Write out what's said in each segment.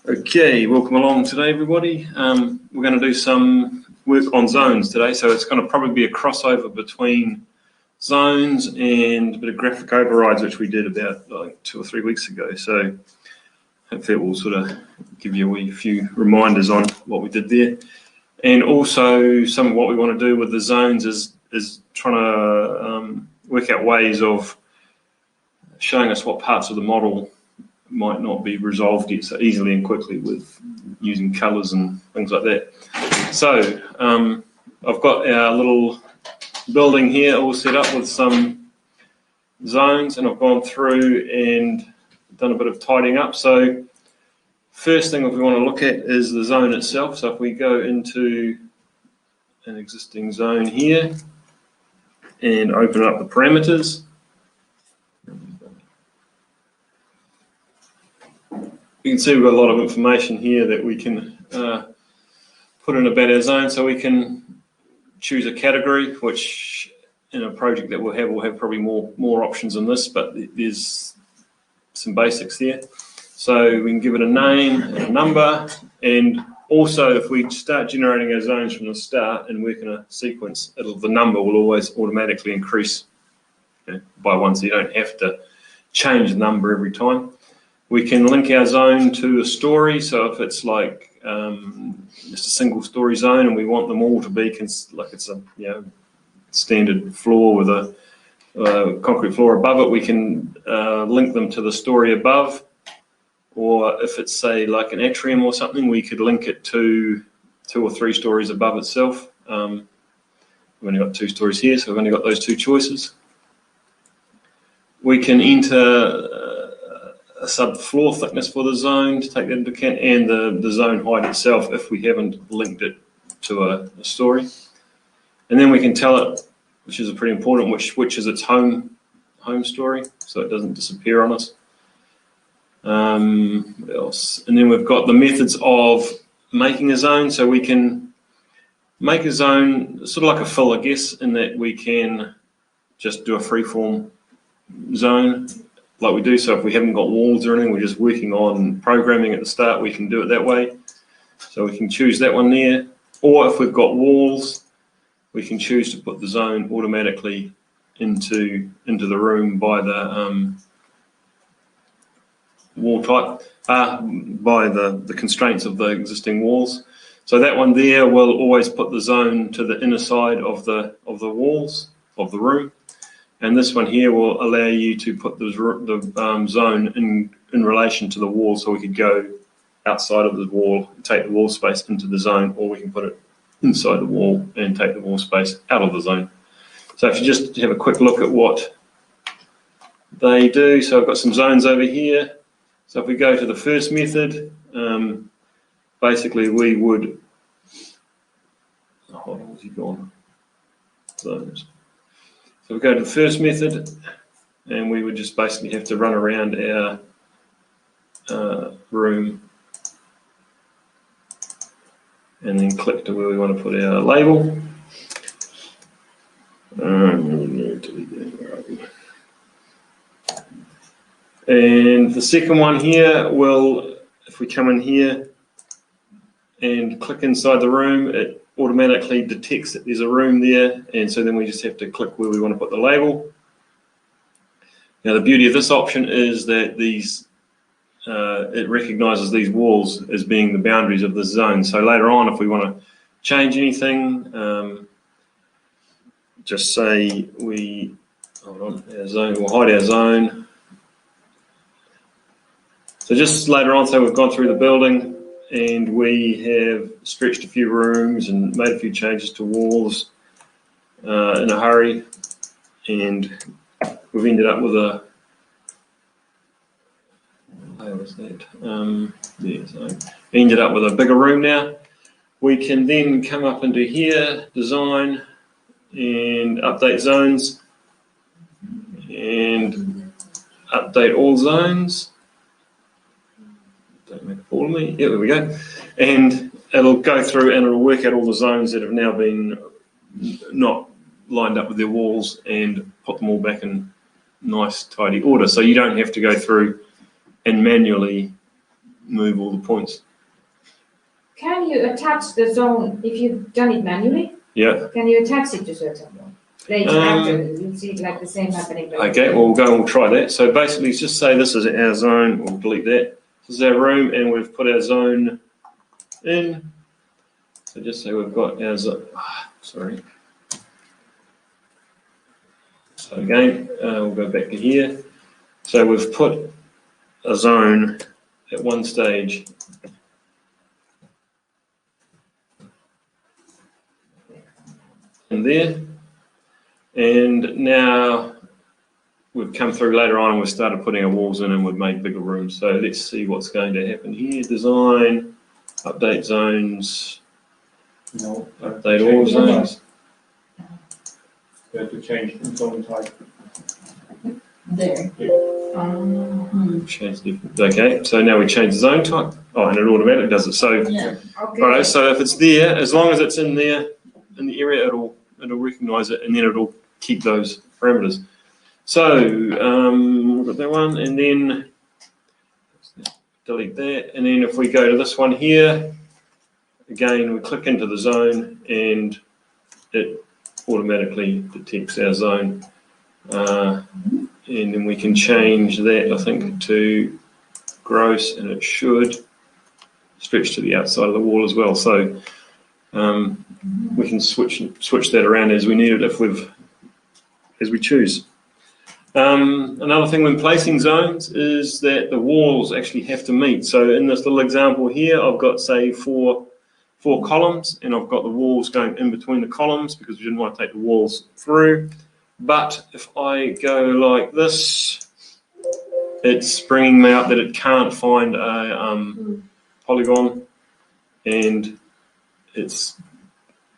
Okay, welcome along today, everybody. We're going to do some work on zones today, so it's going to probably be a crossover between zones and a bit of graphic overrides, which we did about like 2 or 3 weeks ago. So hopefully it will sort of give you a few reminders on what we did there. And also some of what we want to do with the zones is trying to work out ways of showing us what parts of the model might not be resolved yet so easily and quickly with using colours and things like that. So I've got our little building here all set up with some zones, and I've gone through and done a bit of tidying up. So first thing if we want to look at is the zone itself. So if we go into an existing zone here and open up the parameters, you can see we've got a lot of information here that we can put in about our zone. So we can choose a category, which in a project that we'll have probably more options than this, but there's some basics there. So we can give it a name and a number, and also if we start generating our zones from the start and work in a sequence, the number will always automatically increase by 1, so you don't have to change the number every time. We can link our zone to a story, so if it's like just a single story zone and we want them all to be like it's a standard floor with a concrete floor above it, we can link them to the story above. Or if it's say like an atrium or something, we could link it to 2 or 3 stories above itself. We've only got 2 stories here, so we've only got those 2 choices. We can enter a sub-floor thickness for the zone to take that into account, and the zone height itself if we haven't linked it to a story. And then we can tell it, which is pretty important, which is its home story, so it doesn't disappear on us. What else? And then we've got the methods of making a zone. So we can make a zone sort of like a fill, I guess, in that we can just do a freeform zone like we do. So if we haven't got walls or anything, we're just working on programming at the start, we can do it that way. So we can choose that one there. Or if we've got walls, we can choose to put the zone automatically into the room by the wall type, by the constraints of the existing walls. So that one there will always put the zone to the inner side of the walls of the room. And this one here will allow you to put the zone in relation to the wall, so we could go outside of the wall and take the wall space into the zone, or we can put it inside the wall and take the wall space out of the zone. So if you just have a quick look at what they do, so I've got some zones over here. So if we go to the first method, basically we would, hold on, where's he gone? Zones. So we go to the first method, and we would just basically have to run around our room and then click to where we want to put our label. And the second one here will, if we come in here and click inside the room, it automatically detects that there's a room there, and so then we just have to click where we want to put the label. Now the beauty of this option is that it recognizes these walls as being the boundaries of the zone. So later on, if we want to change anything, just say we, hold on, our zone, we'll hide our zone. So just later on, so we've gone through the building and we have stretched a few rooms and made a few changes to walls in a hurry, and we've ended up with a, ended up with a bigger room now. We can then come up into here, design, and update zones, and update all zones. Don't make a fool of me. Yeah, there we go. And it'll go through and it'll work out all the zones that have now been not lined up with their walls and put them all back in nice, tidy order. So you don't have to go through and manually move all the points. Can you attach the zone if you've done it manually? Yeah. Can you attach it to certain one? Later after, you see like the same happening. Okay, well, we'll go and we'll try that. So basically, let's just say this is our zone. We'll delete that. This is our room, and we've put our zone in. So just say we've got our zone. Sorry. So again, we'll go back to here. So we've put a zone at one stage in there, and now we've come through later on and we've started putting our walls in and we've made bigger rooms. So let's see what's going to happen here. Design, update zones, update all zones. You have to change the zone type. There. Change different. Okay, so now we change the zone type. Oh, and it automatically does it. So, Yeah. Okay. right, so if it's there, as long as it's in there, in the area, it'll recognise it, and then it'll keep those parameters. So we've got that one, and then delete that, and then if we go to this one here, again we click into the zone, and it automatically detects our zone, and then we can change that, I think, to gross, and it should stretch to the outside of the wall as well. So we can switch that around as we need it as we choose. Another thing when placing zones is that the walls actually have to meet. So in this little example here, I've got, say, four columns, and I've got the walls going in between the columns because we didn't want to take the walls through. But if I go like this, it's bringing me up that it can't find a polygon, and it's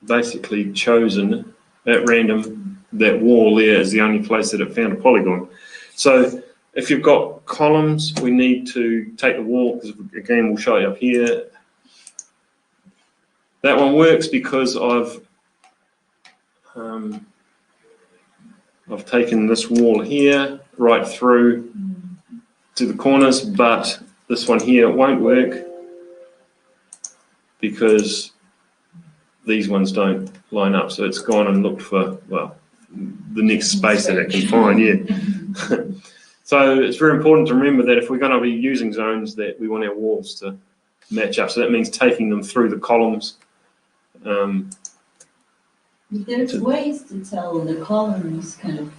basically chosen at random that wall there is the only place that it found a polygon. So if you've got columns, we need to take the wall, because again we'll show you up here. That one works because I've taken this wall here right through to the corners, but this one here won't work because these ones don't line up. So it's gone and looked for, well, the next space that it can find, yeah. So it's very important to remember that if we're going to be using zones, that we want our walls to match up. So that means taking them through the columns. There's ways to tell the columns kind of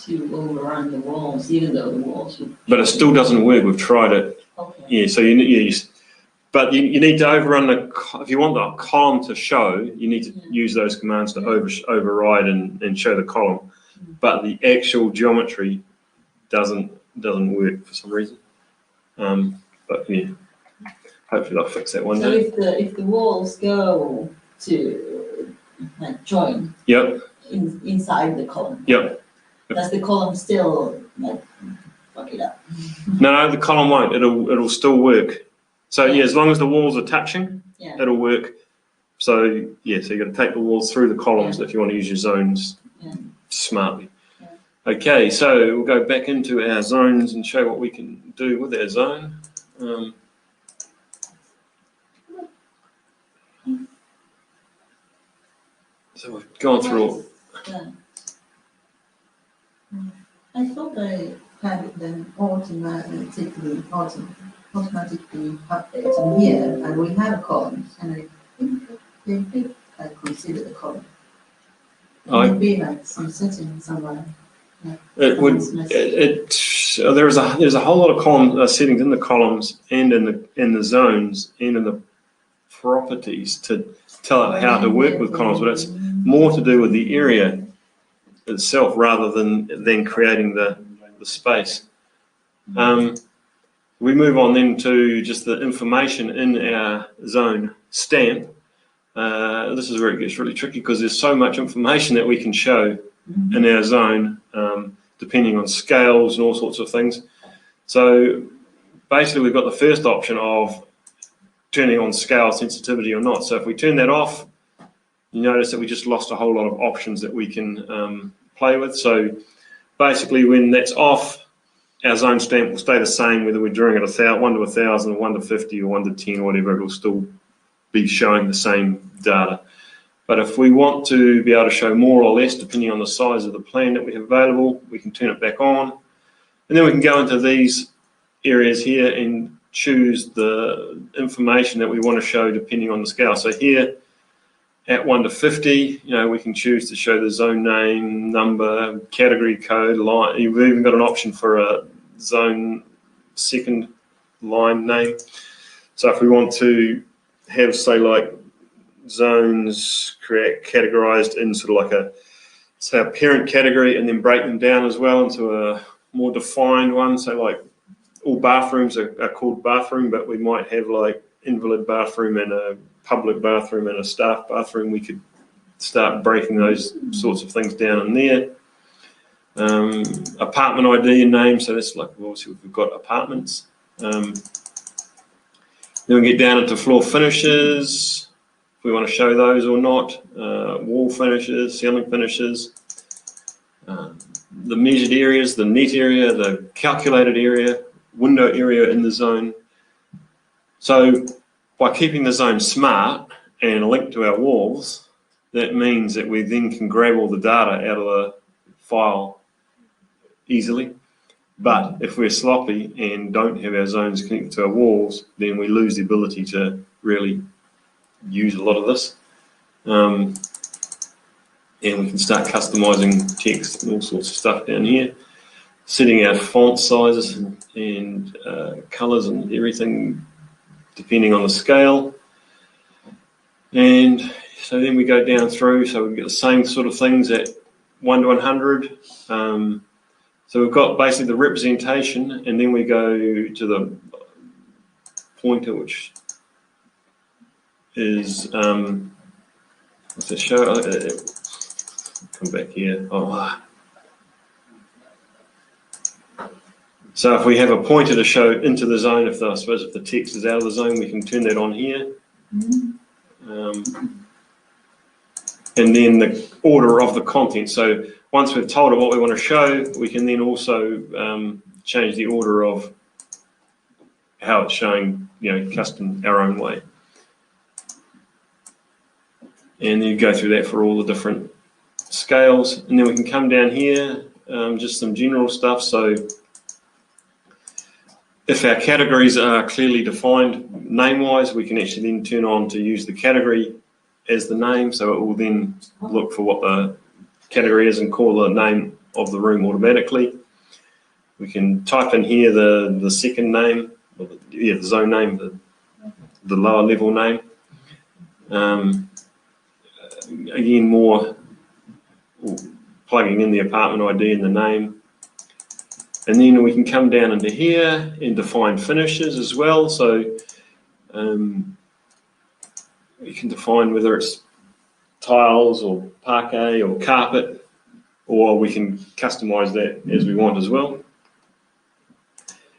to overrun the walls, even though the walls would... But it still doesn't work. We've tried it. Okay. Yeah, so you need to overrun if you want the column to show, you need to use those commands to override and show the column. But the actual geometry doesn't work for some reason. But yeah, hopefully they'll fix that one day. So if the walls go to like join inside the column, does the column still like fuck it up? No, the column won't. It'll still work. So yeah, as long as the walls are touching, it'll work. So yeah, so you got to take the walls through the columns if you want to use your zones smartly. Okay, so we'll go back into our zones and show what we can do with our zone. So we've gone through. I thought I had them automatically updating here, and we have columns, and I think they did consider the column. Maybe like some setting somewhere. There's a whole lot of column settings in the columns and in the zones and in the properties to tell it how to work with columns, but it's more to do with the area itself rather than creating the space. We move on then to just the information in our zone stamp. This is where it gets really tricky because there's so much information that we can show in our zone, depending on scales and all sorts of things. So basically we've got the first option of turning on scale sensitivity or not. So if we turn that off, you notice that we just lost a whole lot of options that we can play with. So basically when that's off, our zone stamp will stay the same whether we're drawing at 1 to 1,000 or 1 to 50 or 1 to 10 or whatever. It will still be showing the same data. But if we want to be able to show more or less, depending on the size of the plan that we have available, we can turn it back on. And then we can go into these areas here and choose the information that we want to show depending on the scale. So here at 1 to 50, we can choose to show the zone name, number, category code, line. You've even got an option for a zone second line name. So if we want to have, say, like zones categorized in sort of like a parent category and then break them down as well into a more defined one. So like all bathrooms are called bathroom, but we might have like invalid bathroom and a public bathroom and a staff bathroom. We could start breaking those sorts of things down in there. Apartment ID and name, so that's like obviously we've got apartments. Then we get down into floor finishes, if we want to show those or not, wall finishes, ceiling finishes, the measured areas, the net area, the calculated area, window area in the zone. So by keeping the zone smart and linked to our walls, that means that we then can grab all the data out of the file easily. But if we're sloppy and don't have our zones connected to our walls, then we lose the ability to really use a lot of this. And we can start customizing text and all sorts of stuff down here, setting our font sizes and colors and everything depending on the scale. And so then we go down through, so we get the same sort of things at 1 to 100. So we've got basically the representation, and then we go to the pointer, which is, what's it show? Come back here. Oh. So if we have a pointer to show into the zone, I suppose if the text is out of the zone, we can turn that on here. And then the order of the content. So once we've told it what we want to show, we can then also change the order of how it's showing, custom our own way. And then you go through that for all the different scales. And then we can come down here, just some general stuff. So if our categories are clearly defined name-wise, we can actually then turn on to use the category as the name. So it will then look for what the category is and call the name of the room automatically. We can type in here the second name, or the zone name, the lower level name. Again, more plugging in the apartment ID and the name. And then we can come down into here and define finishes as well. So we can define whether it's tiles or parquet or carpet, or we can customize that as we want as well.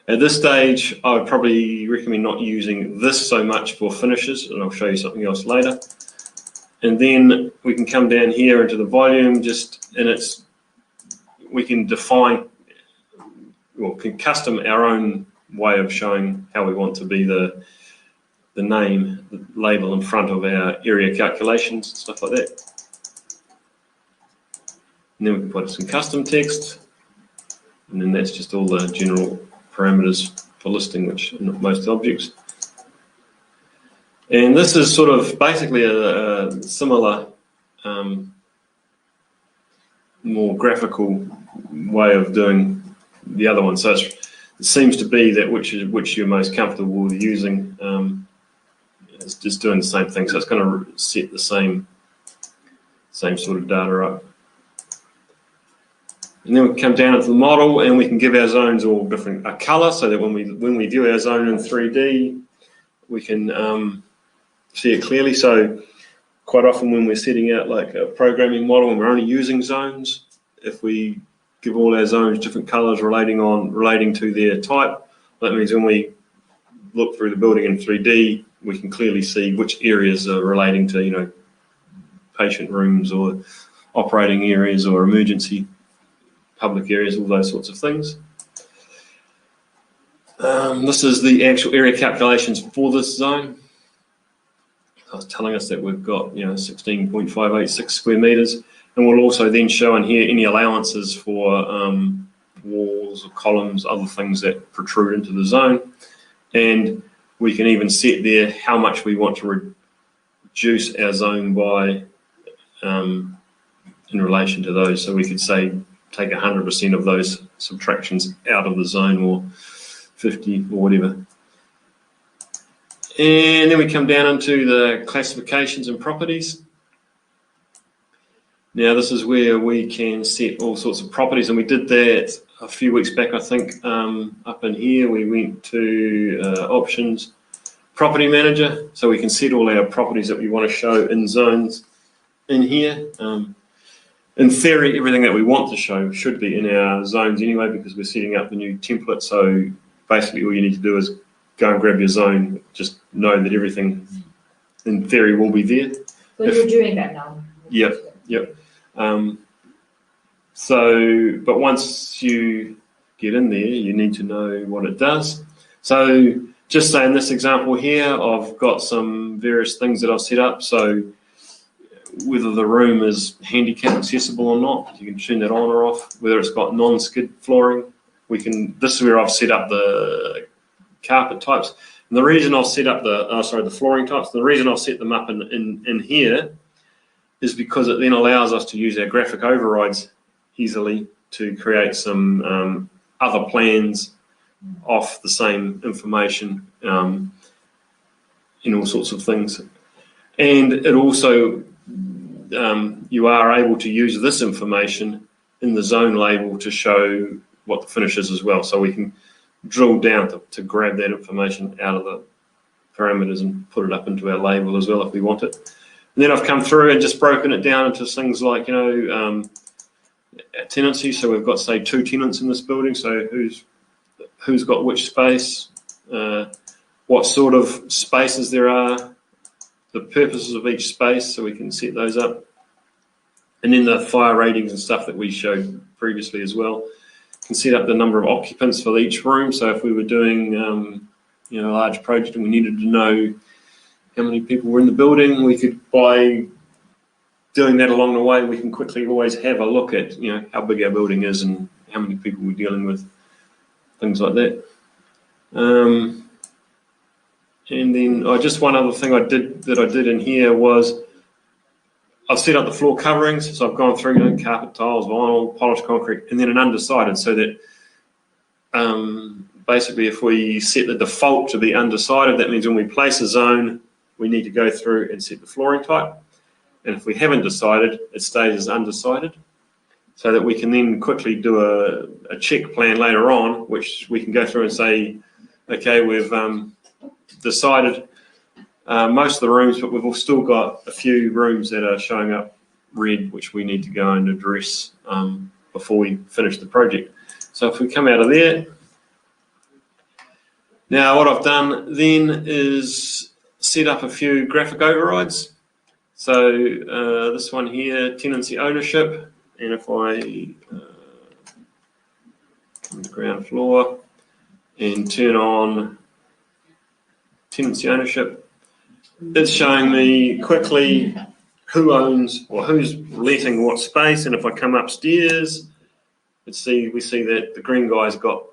At this stage, I would probably recommend not using this so much for finishes, and I'll show you something else later. And then we can come down here into the volume, we can define, can custom our own way of showing how we want to be the name, the label in front of our area calculations, stuff like that. And then we can put some custom text, and then that's just all the general parameters for listing most objects. And this is sort of basically a similar, more graphical way of doing the other one. So it seems to be that which you're most comfortable with using. It's just doing the same thing, so it's going to set the same sort of data up. And then we come down into the model, and we can give our zones all a color, so that when we view our zone in 3D, we can see it clearly. So quite often when we're setting out like a programming model and we're only using zones, if we give all our zones different colors relating to their type, that means when we look through the building in 3D, we can clearly see which areas are relating to, patient rooms or operating areas or emergency public areas, all those sorts of things. This is the actual area calculations for this zone. It's telling us that we've got 16.586 square meters, and we'll also then show in here any allowances for walls or columns, other things that protrude into the zone, and we can even set there how much we want to reduce our zone by in relation to those. So we could say take 100% of those subtractions out of the zone, or 50 or whatever. And then we come down into the classifications and properties. Now this is where we can set all sorts of properties, and we did that a few weeks back, I think. Up in here we went to options, property manager, so we can set all our properties that we want to show in zones in here. In theory, everything that we want to show should be in our zones anyway, because we're setting up the new template. So basically all you need to do is go and grab your zone, just know that everything in theory will be there. So you're doing that now? Yep. But once you get in there, you need to know what it does. So just say in this example here, I've got some various things that I've set up. So whether the room is handicap accessible or not, you can turn that on or off. Whether it's got non-skid flooring, this is where I've set up the carpet types. And the reason I've set up the flooring types, the reason I've set them up in here is because it then allows us to use our graphic overrides easily to create some other plans off the same information in all sorts of things. And it also, you are able to use this information in the zone label to show what the finish is as well. So we can drill down to grab that information out of the parameters and put it up into our label as well if we want it. And then I've come through and just broken it down into things like, tenancy. So we've got, say, 2 tenants in this building. So who's got which space, what sort of spaces there are, the purposes of each space, so we can set those up. And then the fire ratings and stuff that we showed previously as well. Can set up the number of occupants for each room. So if we were doing a large project and we needed to know how many people were in the building, we could, by doing that along the way, we can quickly always have a look at how big our building is and how many people we're dealing with, things like that. And then just one other thing I did in here was I've set up the floor coverings. So I've gone through carpet, tiles, vinyl, polished concrete, and then an undecided, so that basically if we set the default to be undecided, that means when we place a zone, we need to go through and set the flooring type. And if we haven't decided, it stays as undecided, so that we can then quickly do a check plan later on, which we can go through and say, okay, we've decided most of the rooms, but we've still got a few rooms that are showing up red, which we need to go and address before we finish the project. So if we come out of there, now what I've done then is set up a few graphic overrides. So this one here, tenancy ownership, and if I come to ground floor and turn on tenancy ownership, it's showing me quickly who owns or who's letting what space. And if I come upstairs, we see that the green guy's got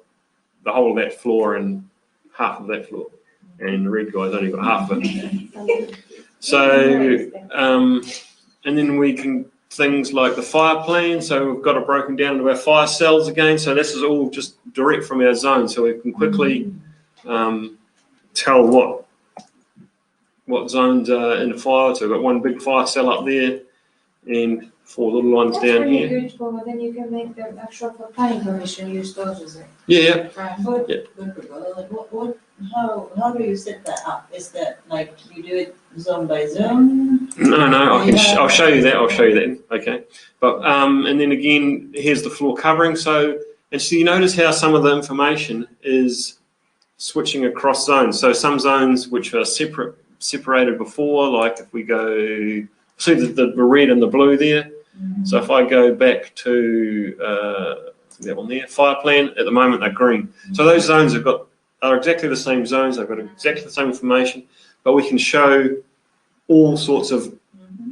the whole of that floor and half of that floor, and the red guy's only got half of it. So, and then we can, things like the fire plan. So we've got it broken down into our fire cells again. So this is all just direct from our zone. So we can quickly tell what zones are in the fire. So we've got one big fire cell up there and 4 little ones down really here. Good, Paul. Then you can make the actual planning permission use those, is it? Yeah. Right. But how do you set that up? Is that like you do it zone by zone? No, I'll show you that. Okay. But and then again, here's the floor covering. So you notice how some of the information is switching across zones. So some zones which are separated before, like if we go, see the red and the blue there. Mm-hmm. So if I go back to that one there, fire plan, at the moment they're green. So those zones have got are exactly the same zones, they've got exactly the same information, but we can show all sorts of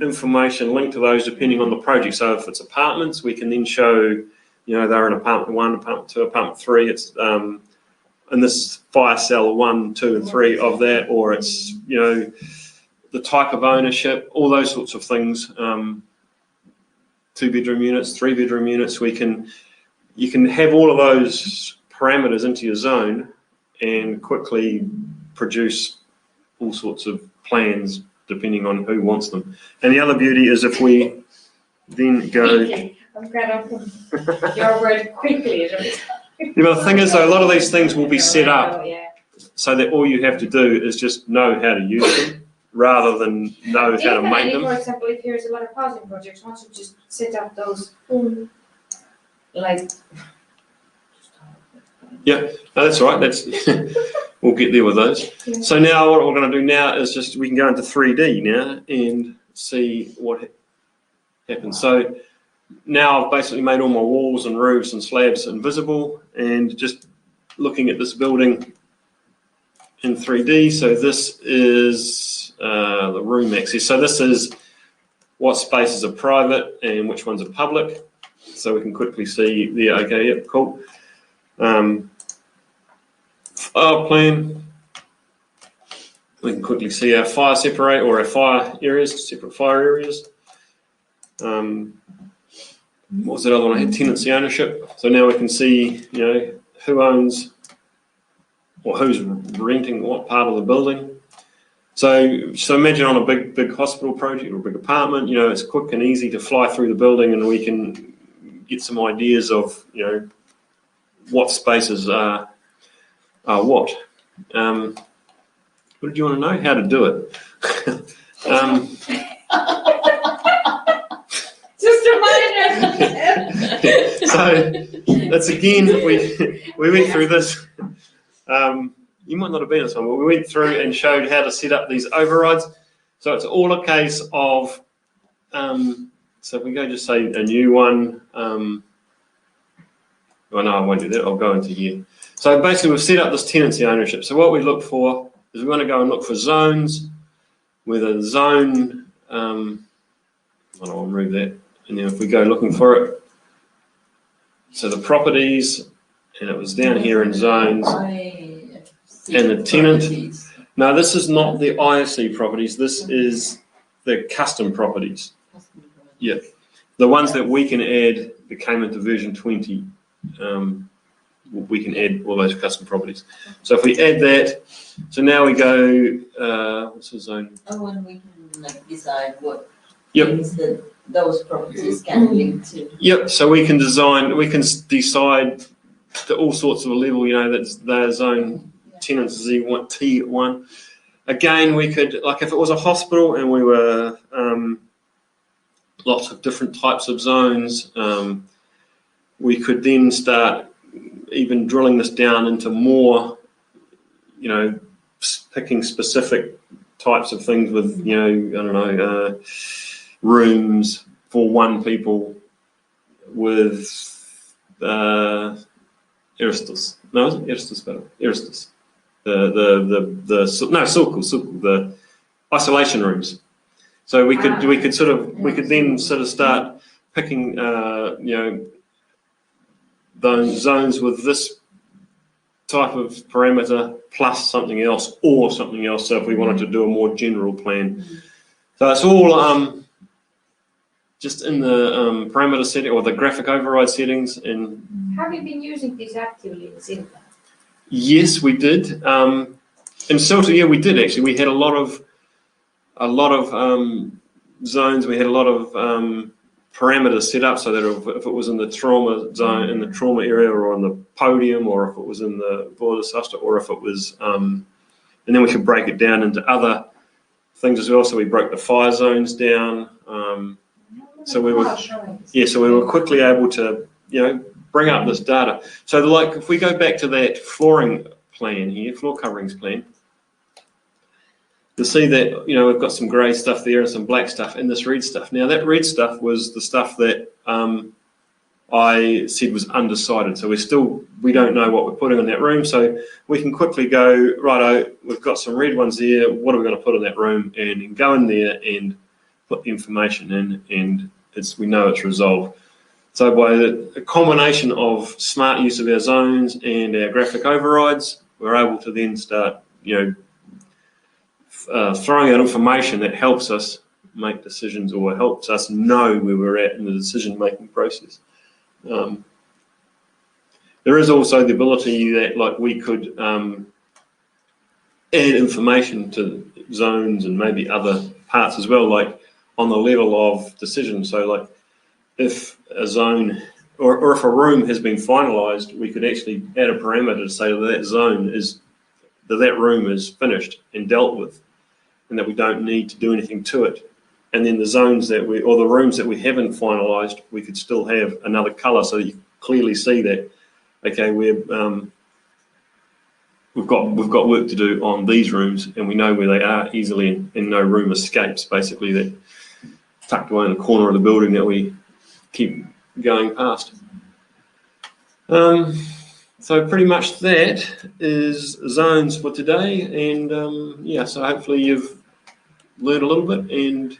information linked to those depending on the project. So if it's apartments, we can then show, they're in apartment 1, apartment 2, apartment 3, it's in this fire cell 1, 2, and 3 of that, or it's, the type of ownership, all those sorts of things. 2-bedroom units, 3-bedroom units, you can have all of those parameters into your zone and quickly produce all sorts of plans depending on who wants them. And the other beauty is if we then go... Quickly. I'm glad I put your word quickly. The thing is, though, a lot of these things will be set up so that all you have to do is just know how to use them rather than know how to make them. For example, if there's a lot of housing projects, once you just set up those, like... Yeah, no, that's right. We'll get there with those. Yeah. So now what we're going to do now is just, we can go into 3D now and see what happens. So now I've basically made all my walls and roofs and slabs invisible, and just looking at this building in 3D. So this is the room access. So this is what spaces are private and which ones are public. So we can quickly see there, okay, yep, cool. Fire plan. We can quickly see our fire separate, or our fire areas, separate fire areas. What was that other one I had? Tenancy ownership. So now we can see, who owns or who's renting what part of the building. So imagine on a big hospital project or a big apartment, it's quick and easy to fly through the building, and we can get some ideas of, what spaces are what. What did you want to know? How to do it? Just a minor. So that's again, we went through this. You might not have been in this one, but we went through and showed how to set up these overrides. So it's all a case of, so if we go just say a new one, well, no, I won't do that. I'll go into here. So basically, we've set up this tenancy ownership. So what we look for is we want to go and look for zones, with a zone, I'll remove that. And then if we go looking for it, so the properties, and it was down here in zones, and the tenant. No, this is not the IFC properties. This is the custom properties. Yeah, the ones that we can add that came into version 20. We can add all those custom properties. So if we add that, so now we go, what's the zone? Oh, and we can decide what Yep. things that those properties can link to. Yep. So we can decide to all sorts of a level. That's their zone tenants Z1 T1. Again, we could, like if it was a hospital and we were lots of different types of zones. We could then start even drilling this down into more, picking specific types of things with, rooms for one people with Aristus. No, isn't Aristus better? Aristus. Sulcul, the isolation rooms. So we could then start picking, those zones with this type of parameter plus something else or something else. So if we wanted to do a more general plan, so it's all just in the parameter setting or the graphic override settings. And have you been using this actively in Silva? Yes, we did. In Silta, yeah, we did actually. We had a lot of zones. We had a lot of parameters set up so that if it was in the trauma zone, in the trauma area, or on the podium, or if it was in the border suster, or if it was, and then we could break it down into other things as well. So we broke the fire zones down. So we were quickly able to, bring up this data. So like if we go back to that flooring plan here, floor coverings plan, you'll see that, we've got some grey stuff there and some black stuff and this red stuff. Now that red stuff was the stuff that I I said was undecided. So we don't know what we're putting in that room. So we can quickly go, righto, we've got some red ones there. What are we going to put in that room? And go in there and put the information in, and we know it's resolved. So by a combination of smart use of our zones and our graphic overrides, we're able to then start, throwing out information that helps us make decisions or helps us know where we're at in the decision-making process. There is also the ability that we could add information to zones and maybe other parts as well, like on the level of decision. So if a zone or if a room has been finalised, we could actually add a parameter to say that room is finished and dealt with, and that we don't need to do anything to it. And then the zones the rooms that we haven't finalised, we could still have another colour so that you clearly see that, okay, we've got work to do on these rooms, and we know where they are easily, and no room escapes, basically, that tucked away in the corner of the building that we keep going past. So pretty much that is zones for today, and so hopefully you've learned a little bit, and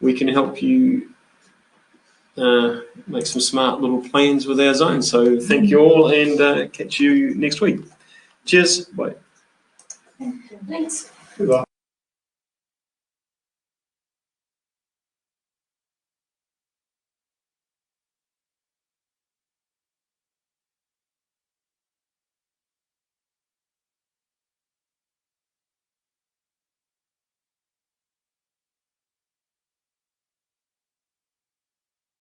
we can help you make some smart little plans with our zones. So thank you all, and catch you next week. Cheers. Bye. Thanks. Goodbye.